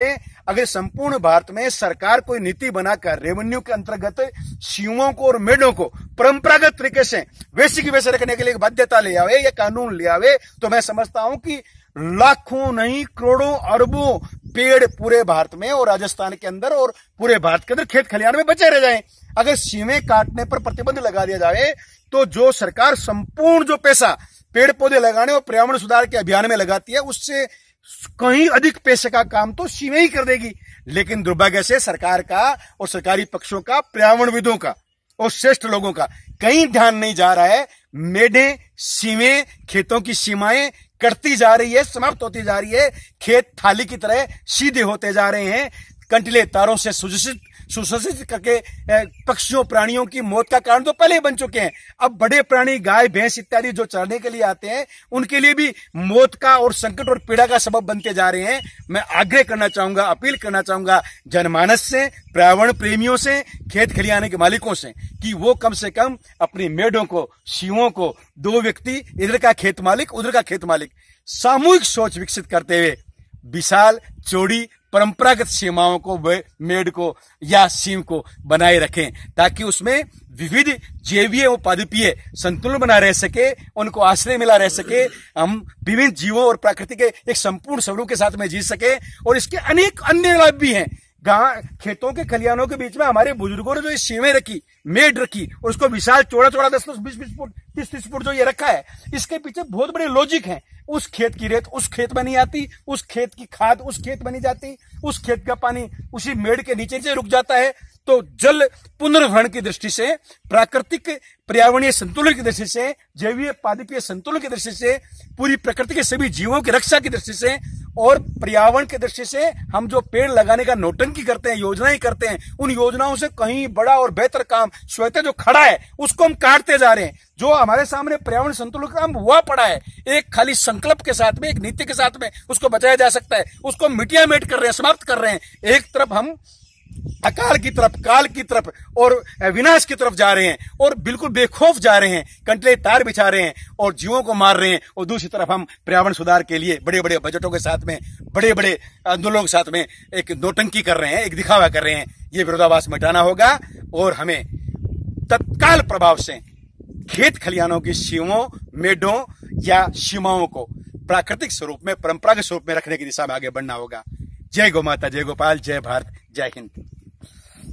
अगर संपूर्ण भारत में सरकार कोई नीति बनाकर रेवेन्यू के अंतर्गत सीओओं को और मेडों को परंपरागत तरीके से वैसे की वैसे रखने के लिए बाध्यता ले आवे या कानून ले आवे, तो मैं समझता हूं कि लाखों नहीं करोड़ों अरबों पेड़ पूरे भारत में और राजस्थान के अंदर और पूरे भारत के अंदर खेत खलिहान में बचे रह जाएं। अगर सीमें काटने पर प्रतिबंध लगा दिया जाए तो जो सरकार संपूर्ण जो पैसा पेड़ पौधे लगाने और पर्यावरण सुधार के अभियान में लगाती है, उससे कहीं अधिक पैसे का काम तो सीमें ही कर देगी। लेकिन दुर्भाग्य से सरकार का और सरकारी पक्षों का, पर्यावरणविदों का और श्रेष्ठ लोगों का कहीं ध्यान नहीं जा रहा है। मेढे, सीमें, खेतों की सीमाएं कटती जा रही है, समाप्त होती जा रही है। खेत थाली की तरह सीधे होते जा रहे हैं। कंटीले तारों से सुसज्जित करके पक्षियों प्राणियों की मौत का कारण तो पहले ही बन चुके हैं। अब बड़े प्राणी, गाय भैंस इत्यादि जो चरने के लिए आते हैं, उनके लिए भी मौत का और संकट और पीड़ा का सबब बनते जा रहे हैं। मैं आग्रह करना चाहूंगा, अपील करना चाहूंगा जनमानस से, पर्यावरण प्रेमियों से, खेत खलिहान के मालिकों से कि वो कम से कम अपनी मेढों को, सीओं को, दो व्यक्ति, इधर का खेत मालिक उधर का खेत मालिक, सामूहिक सोच विकसित करते हुए विशाल चौड़ी परंपरागत सीमाओं को, मेड को या सीम को बनाए रखें, ताकि उसमें विविध जैवीय और पादपीय संतुलन बना रह सके, उनको आश्रय मिला रह सके, हम विभिन्न जीवों और प्रकृति के एक संपूर्ण स्वरूप के साथ में जी सके। और इसके अनेक अन्य लाभ भी हैं। खेतों के खलिहानों के बीच में हमारे बुजुर्गों ने जो ये सीमें रखी, मेड रखी, और उसको विशाल चौड़ा 10-10, 20-20 फुट, 30-30 फुट जो ये रखा है, इसके पीछे बहुत बड़े लॉजिक हैं। उस खेत की रेत उस खेत में नहीं आती, उस खेत की खाद उस खेत में नहीं जाती, उस खेत का पानी उसी मेड के नीचे से रुक जाता है। तो जल पुनर्भरण की दृष्टि से, प्राकृतिक पर्यावरणीय संतुलन की दृष्टि से, जैवीय पादपीय संतुलन की दृष्टि से, पूरी प्रकृति के सभी जीवों की रक्षा की दृष्टि से और पर्यावरण की दृष्टि से हम जो पेड़ लगाने का नौटंकी करते हैं, योजनाएं करते हैं, उन योजनाओं से कहीं बड़ा और बेहतर काम स्वतः जो खड़ा है उसको हम काटते जा रहे हैं। जो हमारे सामने पर्यावरण संतुलन का काम हुआ पड़ा है, एक खाली संकल्प के साथ में, एक नीति के साथ में उसको बचाया जा सकता है, उसको मिटिया मेट कर रहे हैं, समाप्त कर रहे हैं। एक तरफ हम अकाल की तरफ, काल की तरफ और विनाश की तरफ जा रहे हैं और बिल्कुल बेखौफ जा रहे हैं, कंटले तार बिछा रहे हैं और जीवों को मार रहे हैं। और दूसरी तरफ हम पर्यावरण सुधार के लिए बड़े बड़े बजटों के साथ में, बड़े बड़े आंदोलनों के साथ में एक नौटंकी कर रहे हैं, एक दिखावा कर रहे हैं। ये विरोधाभास मिटाना होगा और हमें तत्काल प्रभाव से खेत खलिहानों की सीमों, मेढों या सीमाओं को प्राकृतिक स्वरूप में, परंपरागत स्वरूप में रखने की दिशा में आगे बढ़ना होगा। जय गौ माता, जय गोपाल, जय भारत, जय हिंद।